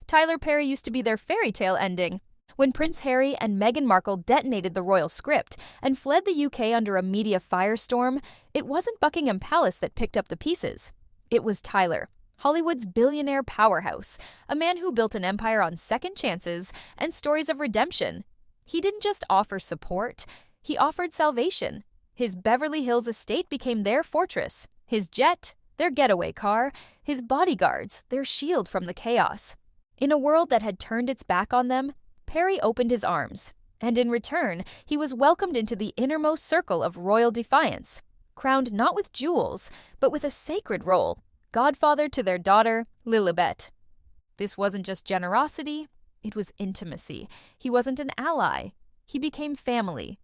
Tyler Perry used to be their fairy tale ending. When Prince Harry and Meghan Markle detonated the royal script and fled the UK under a media firestorm, it wasn't Buckingham Palace that picked up the pieces. It was Tyler, Hollywood's billionaire powerhouse, a man who built an empire on second chances and stories of redemption. He didn't just offer support, he offered salvation. His Beverly Hills estate became their fortress, his jet, their getaway car, his bodyguards, their shield from the chaos. In a world that had turned its back on them, Perry opened his arms, and in return, he was welcomed into the innermost circle of royal defiance, crowned not with jewels, but with a sacred role, godfather to their daughter, Lilibet. This wasn't just generosity, it was intimacy. He wasn't an ally, he became family.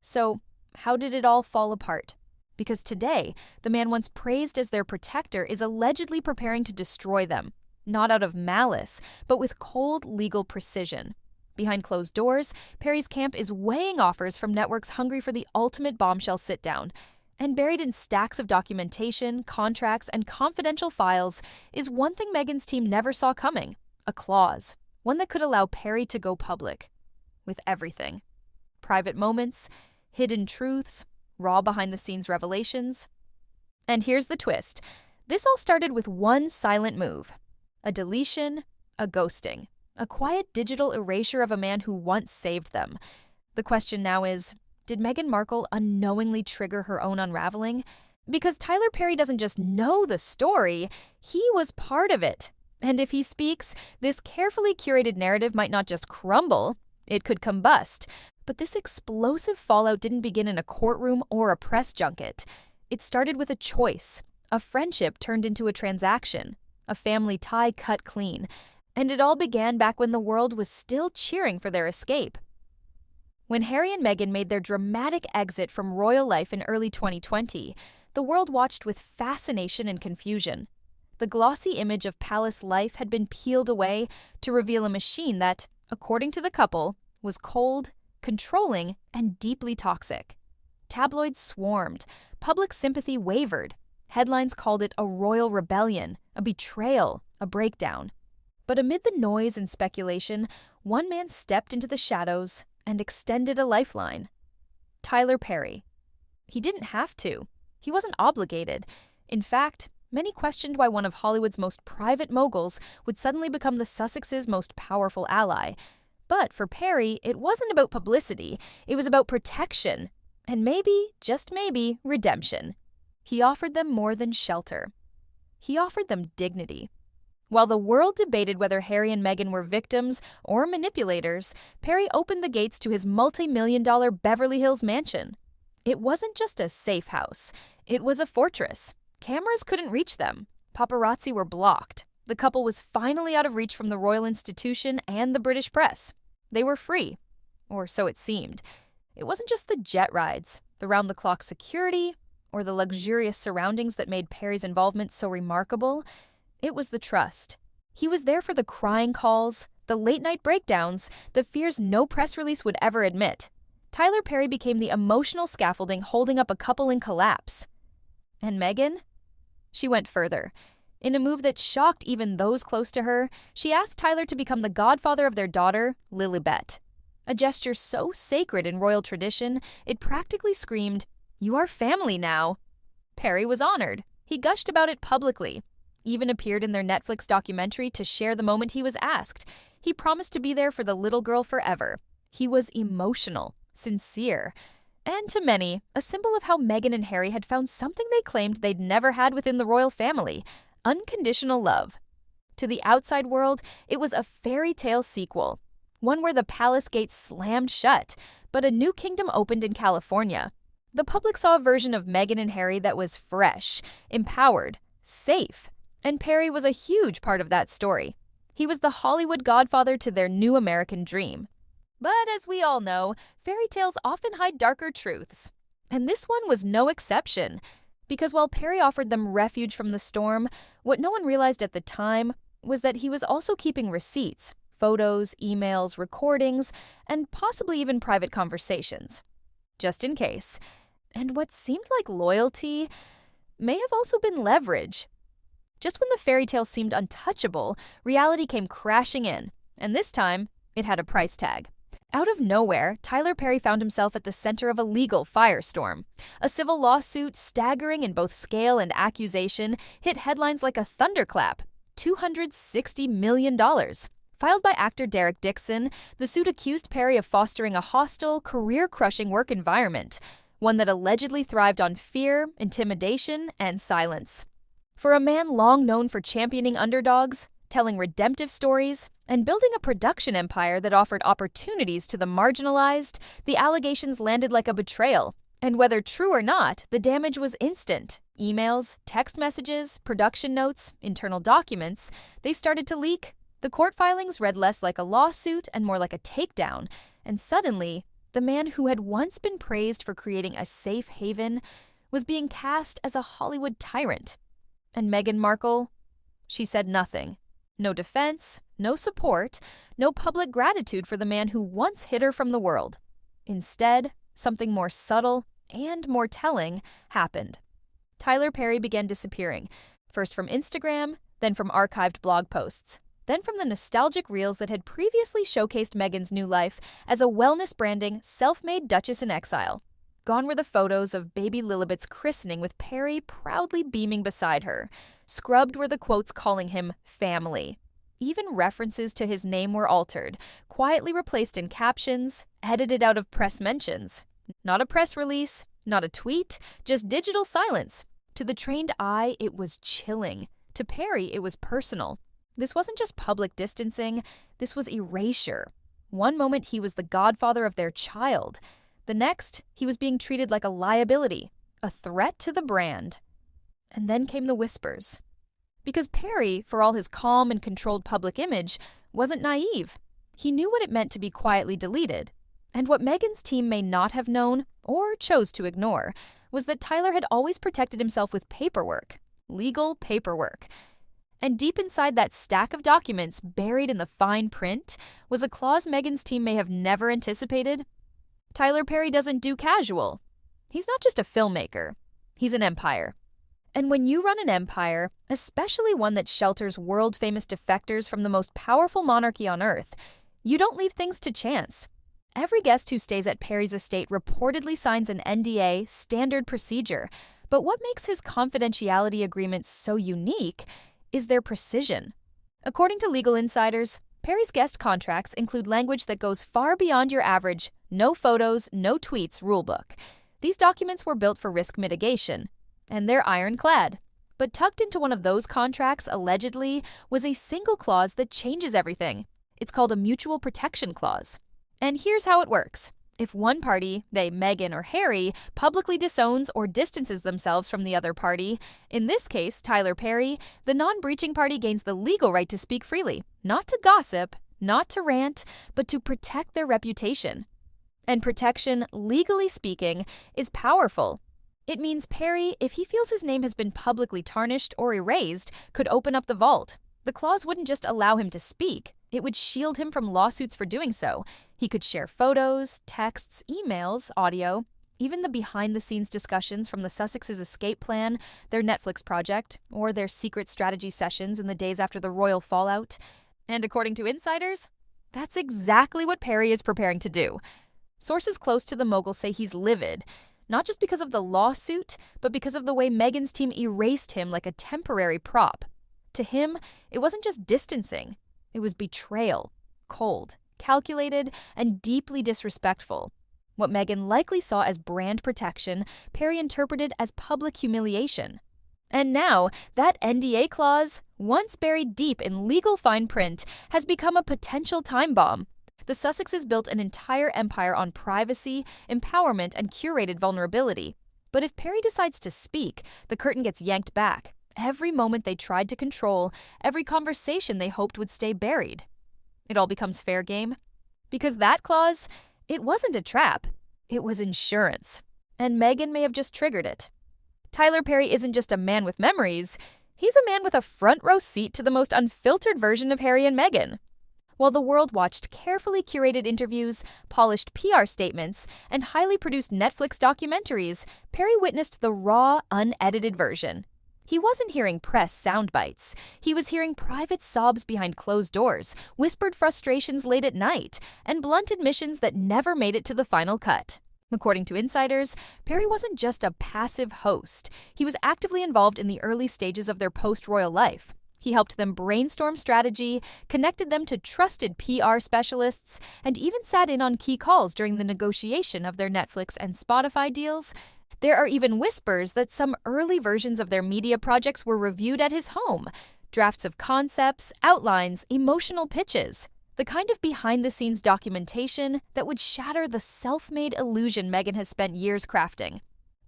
So, how did it all fall apart? Because today, the man once praised as their protector is allegedly preparing to destroy them, not out of malice, but with cold legal precision. Behind closed doors, Perry's camp is weighing offers from networks hungry for the ultimate bombshell sit-down. And buried in stacks of documentation, contracts, and confidential files is one thing Meghan's team never saw coming: a clause, one that could allow Perry to go public. With everything. Private moments, hidden truths, raw behind-the-scenes revelations. And here's the twist. This all started with one silent move. A deletion, a ghosting. A quiet digital erasure of a man who once saved them. The question now is, did Meghan Markle unknowingly trigger her own unraveling? Because Tyler Perry doesn't just know the story, he was part of it. And if he speaks, this carefully curated narrative might not just crumble, it could combust. But this explosive fallout didn't begin in a courtroom or a press junket. It started with a choice, a friendship turned into a transaction, a family tie cut clean. And it all began back when the world was still cheering for their escape. When Harry and Meghan made their dramatic exit from royal life in early 2020, the world watched with fascination and confusion. The glossy image of palace life had been peeled away to reveal a machine that, according to the couple, was cold, controlling, and deeply toxic. Tabloids swarmed, public sympathy wavered. Headlines called it a royal rebellion, a betrayal, a breakdown. But amid the noise and speculation, one man stepped into the shadows and extended a lifeline. Tyler Perry. He didn't have to. He wasn't obligated. In fact, many questioned why one of Hollywood's most private moguls would suddenly become the Sussexes' most powerful ally. But for Perry, it wasn't about publicity. It was about protection. And maybe, just maybe, redemption. He offered them more than shelter. He offered them dignity. While the world debated whether Harry and Meghan were victims or manipulators, Perry opened the gates to his multi-million-dollar Beverly Hills mansion. It wasn't just a safe house. It was a fortress. Cameras couldn't reach them. Paparazzi were blocked. The couple was finally out of reach from the royal institution and the British press. They were free. Or so it seemed. It wasn't just the jet rides, the round-the-clock security, or the luxurious surroundings that made Perry's involvement so remarkable. It was the trust. He was there for the crying calls, the late-night breakdowns, the fears no press release would ever admit. Tyler Perry became the emotional scaffolding holding up a couple in collapse. And Meghan? She went further. In a move that shocked even those close to her, she asked Tyler to become the godfather of their daughter, Lilibet. A gesture so sacred in royal tradition, it practically screamed, "You are family now." Perry was honored. He gushed about it publicly. Even appeared in their Netflix documentary to share the moment he was asked. He promised to be there for the little girl forever. He was emotional, sincere, and to many, a symbol of how Meghan and Harry had found something they claimed they'd never had within the royal family: unconditional love. To the outside world, it was a fairy tale sequel, one where the palace gates slammed shut, but a new kingdom opened in California. The public saw a version of Meghan and Harry that was fresh, empowered, safe. And Perry was a huge part of that story. He was the Hollywood godfather to their new American dream. But as we all know, fairy tales often hide darker truths. And this one was no exception. Because while Perry offered them refuge from the storm, what no one realized at the time was that he was also keeping receipts, photos, emails, recordings, and possibly even private conversations. Just in case. And what seemed like loyalty may have also been leverage. Just when the fairy tale seemed untouchable, reality came crashing in, and this time, it had a price tag. Out of nowhere, Tyler Perry found himself at the center of a legal firestorm. A civil lawsuit, staggering in both scale and accusation, hit headlines like a thunderclap. $260 million. Filed by actor Derek Dixon, the suit accused Perry of fostering a hostile, career-crushing work environment, one that allegedly thrived on fear, intimidation, and silence. For a man long known for championing underdogs, telling redemptive stories, and building a production empire that offered opportunities to the marginalized, the allegations landed like a betrayal. And whether true or not, the damage was instant. Emails, text messages, production notes, internal documents, they started to leak. The court filings read less like a lawsuit and more like a takedown. And suddenly, the man who had once been praised for creating a safe haven was being cast as a Hollywood tyrant. And Meghan Markle? She said nothing. No defense, no support, no public gratitude for the man who once hid her from the world. Instead, something more subtle and more telling happened. Tyler Perry began disappearing, first from Instagram, then from archived blog posts, then from the nostalgic reels that had previously showcased Meghan's new life as a wellness-branding, self-made duchess in exile. Gone were the photos of baby Lilibet's christening with Perry proudly beaming beside her. Scrubbed were the quotes calling him family. Even references to his name were altered, quietly replaced in captions, edited out of press mentions. Not a press release, not a tweet, just digital silence. To the trained eye, it was chilling. To Perry, it was personal. This wasn't just public distancing, this was erasure. One moment he was the godfather of their child. The next, he was being treated like a liability, a threat to the brand. And then came the whispers. Because Perry, for all his calm and controlled public image, wasn't naive. He knew what it meant to be quietly deleted. And what Meghan's team may not have known, or chose to ignore, was that Tyler had always protected himself with paperwork. Legal paperwork. And deep inside that stack of documents, buried in the fine print, was a clause Meghan's team may have never anticipated. Tyler Perry doesn't do casual. He's not just a filmmaker. He's an empire. And when you run an empire, especially one that shelters world-famous defectors from the most powerful monarchy on earth, you don't leave things to chance. Every guest who stays at Perry's estate reportedly signs an NDA, standard procedure. But what makes his confidentiality agreements so unique is their precision. According to legal insiders, Perry's guest contracts include language that goes far beyond your average no photos, no tweets rulebook. These documents were built for risk mitigation, and they're ironclad. But tucked into one of those contracts, allegedly, was a single clause that changes everything. It's called a mutual protection clause. And here's how it works. If one party, they Meghan or Harry, publicly disowns or distances themselves from the other party, in this case, Tyler Perry, the non-breaching party gains the legal right to speak freely, not to gossip, not to rant, but to protect their reputation. And protection, legally speaking, is powerful. It means Perry, if he feels his name has been publicly tarnished or erased, could open up the vault. The clause wouldn't just allow him to speak, it would shield him from lawsuits for doing so. He could share photos, texts, emails, audio, even the behind-the-scenes discussions from the Sussex's escape plan, their Netflix project, or their secret strategy sessions in the days after the royal fallout. And according to insiders, that's exactly what Perry is preparing to do. Sources close to the mogul say he's livid, not just because of the lawsuit, but because of the way Meghan's team erased him like a temporary prop. To him, it wasn't just distancing. It was betrayal, cold, calculated, and deeply disrespectful. What Meghan likely saw as brand protection, Perry interpreted as public humiliation. And now, that NDA clause, once buried deep in legal fine print, has become a potential time bomb. The Sussexes built an entire empire on privacy, empowerment, and curated vulnerability. But if Perry decides to speak, the curtain gets yanked back. Every moment they tried to control, every conversation they hoped would stay buried. It all becomes fair game. Because that clause, it wasn't a trap. It was insurance. And Meghan may have just triggered it. Tyler Perry isn't just a man with memories. He's a man with a front-row seat to the most unfiltered version of Harry and Meghan. While the world watched carefully curated interviews, polished PR statements, and highly produced Netflix documentaries, Perry witnessed the raw, unedited version. He wasn't hearing press sound bites. He was hearing private sobs behind closed doors, whispered frustrations late at night, and blunt admissions that never made it to the final cut. According to insiders, Perry wasn't just a passive host. He was actively involved in the early stages of their post-royal life. He helped them brainstorm strategy, connected them to trusted PR specialists, and even sat in on key calls during the negotiation of their Netflix and Spotify deals. There are even whispers that some early versions of their media projects were reviewed at his home. Drafts of concepts, outlines, emotional pitches. The kind of behind-the-scenes documentation that would shatter the self-made illusion Meghan has spent years crafting.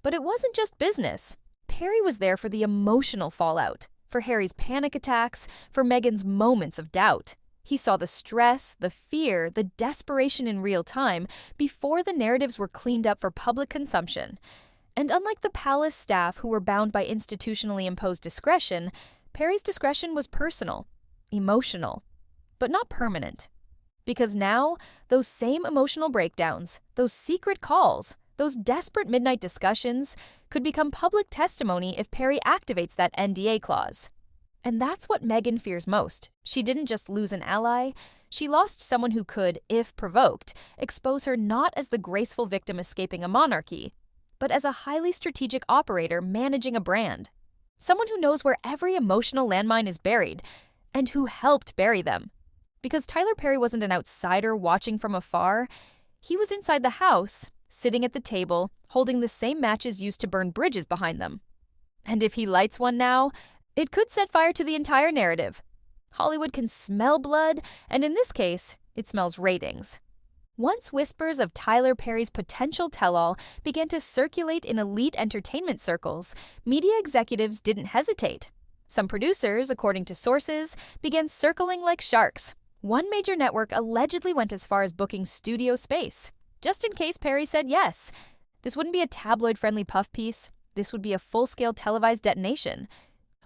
But it wasn't just business. Perry was there for the emotional fallout, for Harry's panic attacks, for Meghan's moments of doubt. He saw the stress, the fear, the desperation in real time before the narratives were cleaned up for public consumption. And unlike the palace staff who were bound by institutionally imposed discretion, Perry's discretion was personal, emotional, but not permanent. Because now, those same emotional breakdowns, those secret calls, those desperate midnight discussions could become public testimony if Perry activates that NDA clause. And that's what Meghan fears most. She didn't just lose an ally, she lost someone who could, if provoked, expose her not as the graceful victim escaping a monarchy, but as a highly strategic operator managing a brand. Someone who knows where every emotional landmine is buried, and who helped bury them. Because Tyler Perry wasn't an outsider watching from afar, he was inside the house, sitting at the table, holding the same matches used to burn bridges behind them. And if he lights one now, it could set fire to the entire narrative. Hollywood can smell blood, and in this case, it smells ratings. Once whispers of Tyler Perry's potential tell-all began to circulate in elite entertainment circles, media executives didn't hesitate. Some producers, according to sources, began circling like sharks. One major network allegedly went as far as booking studio space, just in case Perry said yes. This wouldn't be a tabloid-friendly puff piece. This would be a full-scale televised detonation.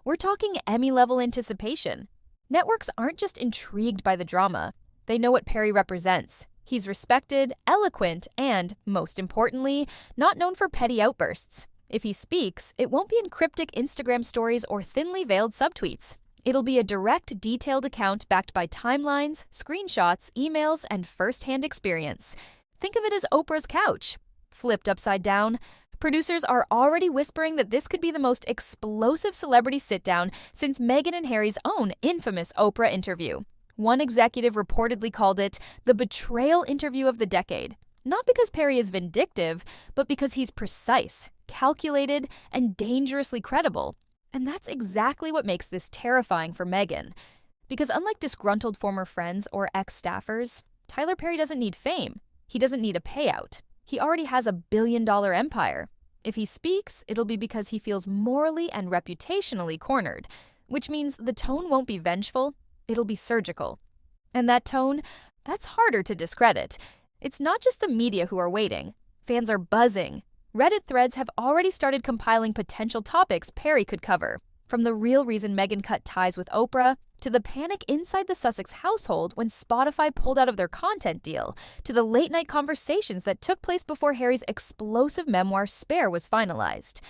We're talking Emmy-level anticipation. Networks aren't just intrigued by the drama. They know what Perry represents. He's respected, eloquent, and, most importantly, not known for petty outbursts. If he speaks, it won't be in cryptic Instagram stories or thinly veiled subtweets. It'll be a direct, detailed account backed by timelines, screenshots, emails, and first-hand experience. Think of it as Oprah's couch. Flipped upside down, producers are already whispering that this could be the most explosive celebrity sit-down since Meghan and Harry's own infamous Oprah interview. One executive reportedly called it the betrayal interview of the decade. Not because Perry is vindictive, but because he's precise, calculated, and dangerously credible. And that's exactly what makes this terrifying for Meghan. Because unlike disgruntled former friends or ex-staffers, Tyler Perry doesn't need fame. He doesn't need a payout. He already has a billion-dollar empire. If he speaks, it'll be because he feels morally and reputationally cornered, which means the tone won't be vengeful, it'll be surgical. And that tone, that's harder to discredit. It's not just the media who are waiting. Fans are buzzing. Reddit threads have already started compiling potential topics Perry could cover, from the real reason Meghan cut ties with Oprah, to the panic inside the Sussex household when Spotify pulled out of their content deal, to the late-night conversations that took place before Harry's explosive memoir Spare was finalized.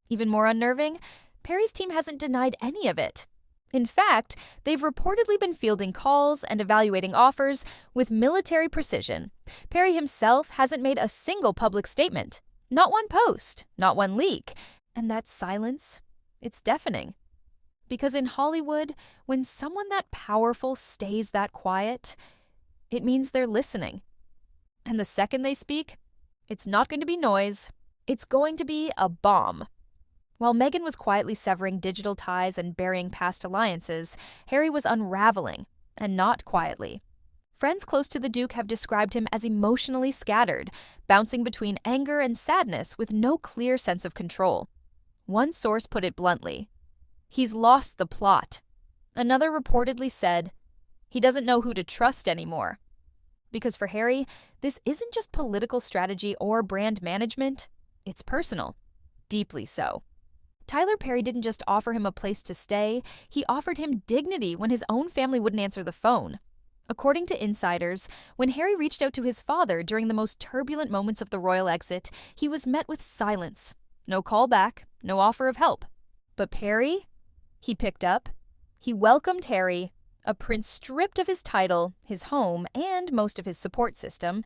Even more unnerving, Perry's team hasn't denied any of it. In fact, they've reportedly been fielding calls and evaluating offers with military precision. Perry himself hasn't made a single public statement. Not one post, not one leak. And that silence, it's deafening. Because in Hollywood, when someone that powerful stays that quiet, it means they're listening. And the second they speak, it's not going to be noise, it's going to be a bomb. While Meghan was quietly severing digital ties and burying past alliances, Harry was unraveling, and not quietly. Friends close to the Duke have described him as emotionally scattered, bouncing between anger and sadness with no clear sense of control. One source put it bluntly, "He's lost the plot." Another reportedly said, "He doesn't know who to trust anymore." Because for Harry, this isn't just political strategy or brand management, it's personal. Deeply so. Tyler Perry didn't just offer him a place to stay, he offered him dignity when his own family wouldn't answer the phone. According to insiders, when Harry reached out to his father during the most turbulent moments of the royal exit, he was met with silence. No call back, no offer of help. But Perry? He picked up. He welcomed Harry, a prince stripped of his title, his home, and most of his support system,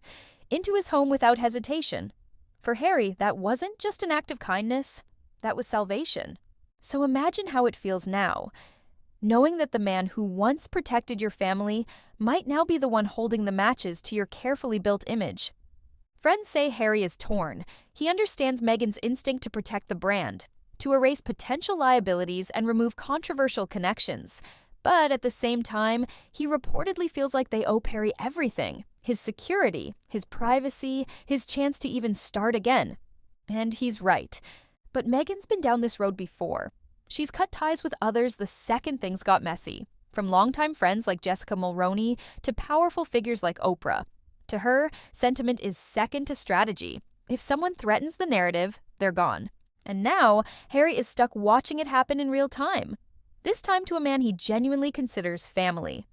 into his home without hesitation. For Harry, that wasn't just an act of kindness, that was salvation. So imagine how it feels now, knowing that the man who once protected your family might now be the one holding the matches to your carefully built image. Friends say Harry is torn. He understands Meghan's instinct to protect the brand, to erase potential liabilities and remove controversial connections. But at the same time, he reportedly feels like they owe Perry everything: his security, his privacy, his chance to even start again. And he's right. But Meghan's been down this road before. She's cut ties with others the second things got messy, from longtime friends like Jessica Mulroney to powerful figures like Oprah. To her, sentiment is second to strategy. If someone threatens the narrative, they're gone. And now, Harry is stuck watching it happen in real time. This time to a man he genuinely considers family.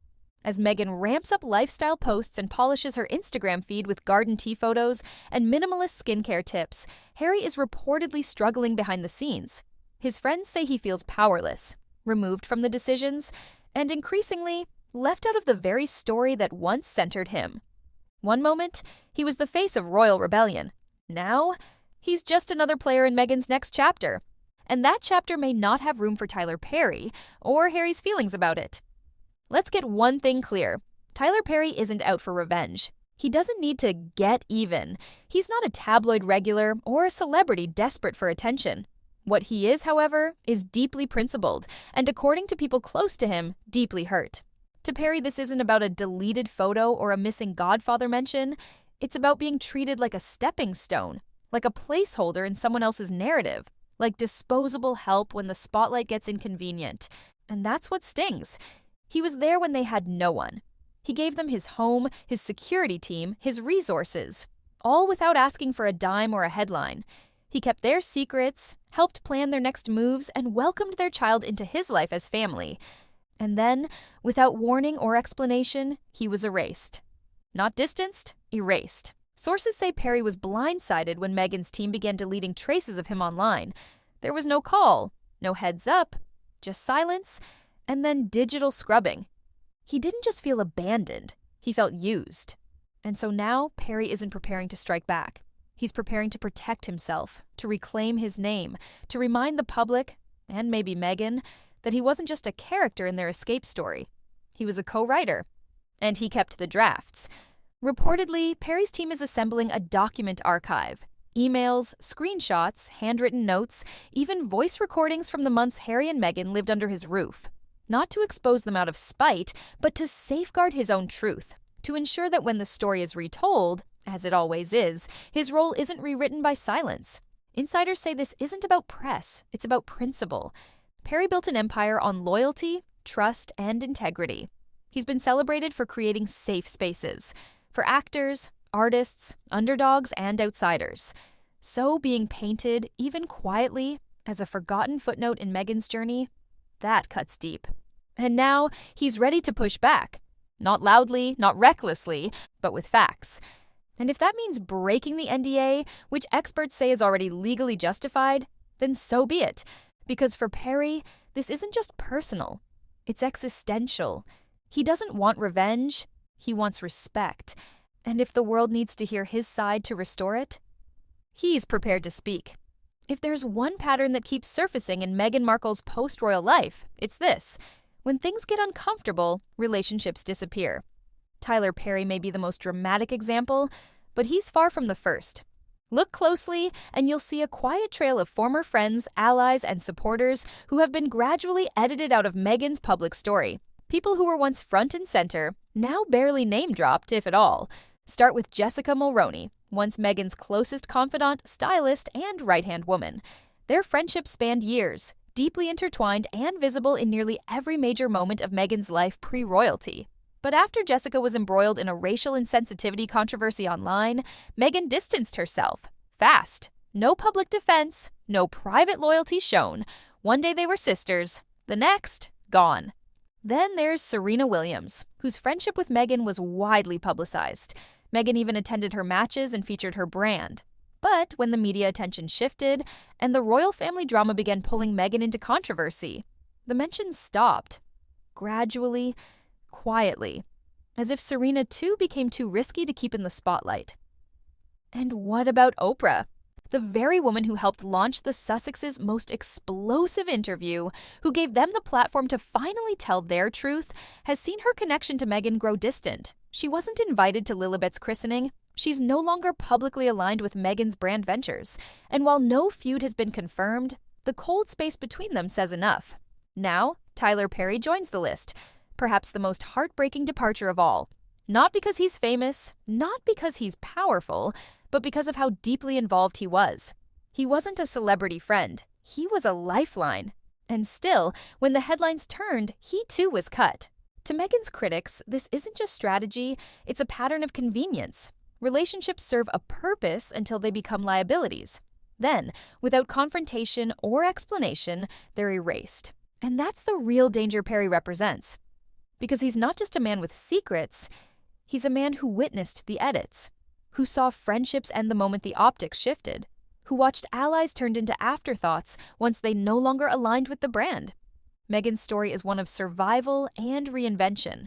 As Meghan ramps up lifestyle posts and polishes her Instagram feed with garden tea photos and minimalist skincare tips, Harry is reportedly struggling behind the scenes. His friends say he feels powerless, removed from the decisions, and increasingly left out of the very story that once centered him. One moment, he was the face of royal rebellion. Now, he's just another player in Meghan's next chapter. And that chapter may not have room for Tyler Perry or Harry's feelings about it. Let's get one thing clear. Tyler Perry isn't out for revenge. He doesn't need to get even. He's not a tabloid regular or a celebrity desperate for attention. What he is, however, is deeply principled, and according to people close to him, deeply hurt. To Perry, this isn't about a deleted photo or a missing godfather mention. It's about being treated like a stepping stone, like a placeholder in someone else's narrative, like disposable help when the spotlight gets inconvenient. And that's what stings. He was there when they had no one. He gave them his home, his security team, his resources, all without asking for a dime or a headline. He kept their secrets, helped plan their next moves, and welcomed their child into his life as family. And then, without warning or explanation, he was erased. Not distanced, erased. Sources say Perry was blindsided when Meghan's team began deleting traces of him online. There was no call, no heads up, just silence, and then digital scrubbing. He didn't just feel abandoned, he felt used. And so now Perry isn't preparing to strike back. He's preparing to protect himself, to reclaim his name, to remind the public, and maybe Meghan, that he wasn't just a character in their escape story. He was a co-writer. And he kept the drafts. Reportedly, Perry's team is assembling a document archive. Emails, screenshots, handwritten notes, even voice recordings from the months Harry and Meghan lived under his roof. Not to expose them out of spite, but to safeguard his own truth, to ensure that when the story is retold, as it always is, his role isn't rewritten by silence. Insiders say this isn't about press, it's about principle. Perry built an empire on loyalty, trust, and integrity. He's been celebrated for creating safe spaces for actors, artists, underdogs, and outsiders. So being painted, even quietly, as a forgotten footnote in Meghan's journey, that cuts deep. And now he's ready to push back. Not loudly, not recklessly, but with facts. And if that means breaking the NDA, which experts say is already legally justified, then so be it. Because for Perry, this isn't just personal, it's existential. He doesn't want revenge, he wants respect. And if the world needs to hear his side to restore it, he's prepared to speak. If there's one pattern that keeps surfacing in Meghan Markle's post-royal life, it's this. When things get uncomfortable, relationships disappear. Tyler Perry may be the most dramatic example, but he's far from the first. Look closely, and you'll see a quiet trail of former friends, allies, and supporters who have been gradually edited out of Meghan's public story. People who were once front and center, now barely name-dropped, if at all. Start with Jessica Mulroney, once Meghan's closest confidant, stylist, and right-hand woman. Their friendship spanned years, deeply intertwined and visible in nearly every major moment of Meghan's life pre-royalty. But after Jessica was embroiled in a racial insensitivity controversy online, Meghan distanced herself. Fast. No public defense, no private loyalty shown. One day they were sisters, the next, gone. Then there's Serena Williams, whose friendship with Meghan was widely publicized. Meghan even attended her matches and featured her brand. But when the media attention shifted and the royal family drama began pulling Meghan into controversy, the mentions stopped. Gradually, quietly, as if Serena too became too risky to keep in the spotlight. And what about Oprah? The very woman who helped launch the Sussexes' most explosive interview, who gave them the platform to finally tell their truth, has seen her connection to Meghan grow distant. She wasn't invited to Lilibet's christening. She's no longer publicly aligned with Meghan's brand ventures. And while no feud has been confirmed, the cold space between them says enough. Now, Tyler Perry joins the list, perhaps the most heartbreaking departure of all. Not because he's famous, not because he's powerful, but because of how deeply involved he was. He wasn't a celebrity friend. He was a lifeline. And still, when the headlines turned, he too was cut. To Meghan's critics, this isn't just strategy, it's a pattern of convenience. Relationships serve a purpose until they become liabilities. Then, without confrontation or explanation, they're erased. And that's the real danger Perry represents. Because he's not just a man with secrets, he's a man who witnessed the edits, who saw friendships end the moment the optics shifted, who watched allies turned into afterthoughts once they no longer aligned with the brand. Meghan's story is one of survival and reinvention,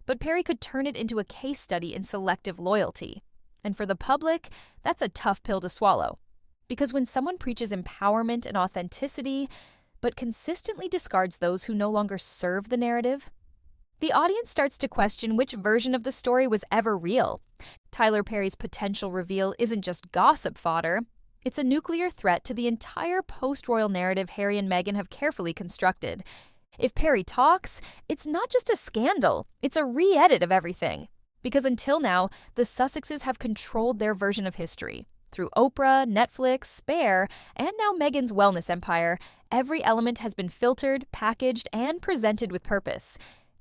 but Perry could turn it into a case study in selective loyalty. And for the public, that's a tough pill to swallow. Because when someone preaches empowerment and authenticity, but consistently discards those who no longer serve the narrative, the audience starts to question which version of the story was ever real. Tyler Perry's potential reveal isn't just gossip fodder. It's a nuclear threat to the entire post-royal narrative Harry and Meghan have carefully constructed. If Perry talks, it's not just a scandal, it's a re-edit of everything. Because until now, the Sussexes have controlled their version of history. Through Oprah, Netflix, Spare, and now Meghan's wellness empire, every element has been filtered, packaged, and presented with purpose.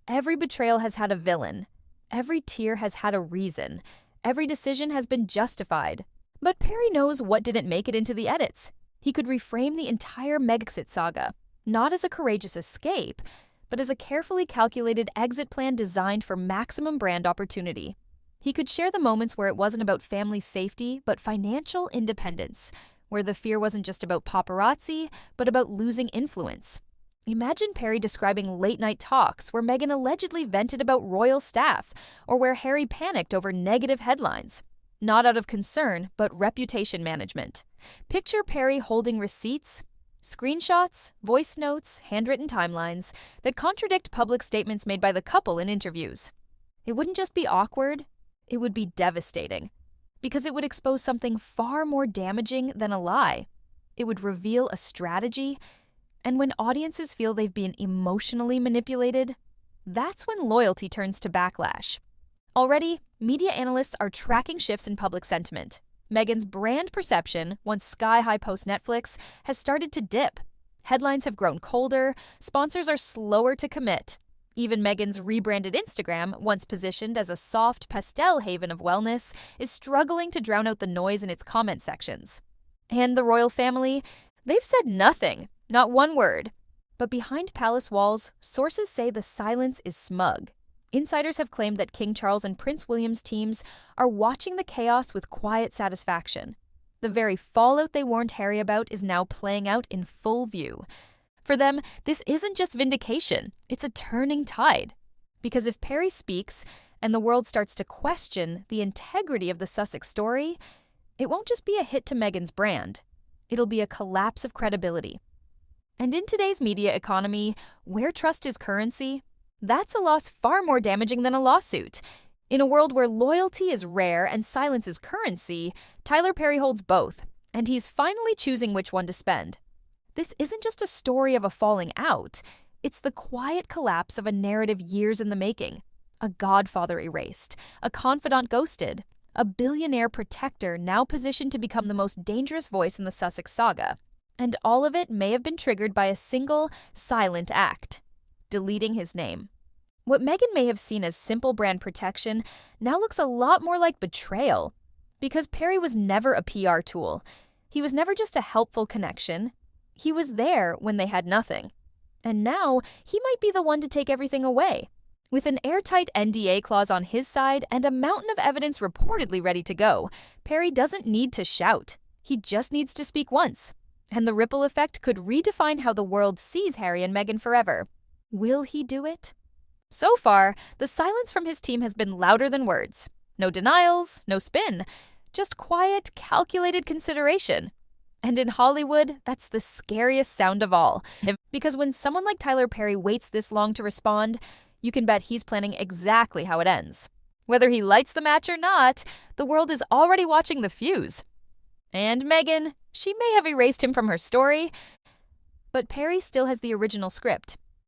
Every betrayal has had a villain. Every tear has had a reason. Every decision has been justified. But Perry knows what didn't make it into the edits. He could reframe the entire Megxit saga, not as a courageous escape, but as a carefully calculated exit plan designed for maximum brand opportunity. He could share the moments where it wasn't about family safety, but financial independence, where the fear wasn't just about paparazzi, but about losing influence. Imagine Perry describing late-night talks where Meghan allegedly vented about royal staff, or where Harry panicked over negative headlines. Not out of concern, but reputation management. Picture Perry holding receipts, screenshots, voice notes, handwritten timelines that contradict public statements made by the couple in interviews. It wouldn't just be awkward, it would be devastating. Because it would expose something far more damaging than a lie. It would reveal a strategy. And when audiences feel they've been emotionally manipulated, that's when loyalty turns to backlash. Already, media analysts are tracking shifts in public sentiment. Meghan's brand perception, once sky-high post-Netflix, has started to dip. Headlines have grown colder, sponsors are slower to commit. Even Meghan's rebranded Instagram, once positioned as a soft pastel haven of wellness, is struggling to drown out the noise in its comment sections. And the royal family, they've said nothing. Not one word. But behind palace walls, sources say the silence is smug. Insiders have claimed that King Charles and Prince William's teams are watching the chaos with quiet satisfaction. The very fallout they warned Harry about is now playing out in full view. For them, this isn't just vindication, it's a turning tide. Because if Perry speaks and the world starts to question the integrity of the Sussex story, it won't just be a hit to Meghan's brand. It'll be a collapse of credibility. And in today's media economy, where trust is currency, that's a loss far more damaging than a lawsuit. In a world where loyalty is rare and silence is currency, Tyler Perry holds both, and he's finally choosing which one to spend. This isn't just a story of a falling out, it's the quiet collapse of a narrative years in the making. A godfather erased, a confidant ghosted, a billionaire protector now positioned to become the most dangerous voice in the Sussex saga. And all of it may have been triggered by a single, silent act: deleting his name. What Meghan may have seen as simple brand protection now looks a lot more like betrayal. Because Perry was never a PR tool. He was never just a helpful connection. He was there when they had nothing. And now, he might be the one to take everything away. With an airtight NDA clause on his side and a mountain of evidence reportedly ready to go, Perry doesn't need to shout. He just needs to speak once, and the ripple effect could redefine how the world sees Harry and Meghan forever. Will he do it? So far, the silence from his team has been louder than words. No denials, no spin, just quiet, calculated consideration. And in Hollywood, that's the scariest sound of all. Because when someone like Tyler Perry waits this long to respond, you can bet he's planning exactly how it ends. Whether he lights the match or not, the world is already watching the fuse. And Meghan, she may have erased him from her story, but Perry still has the original script,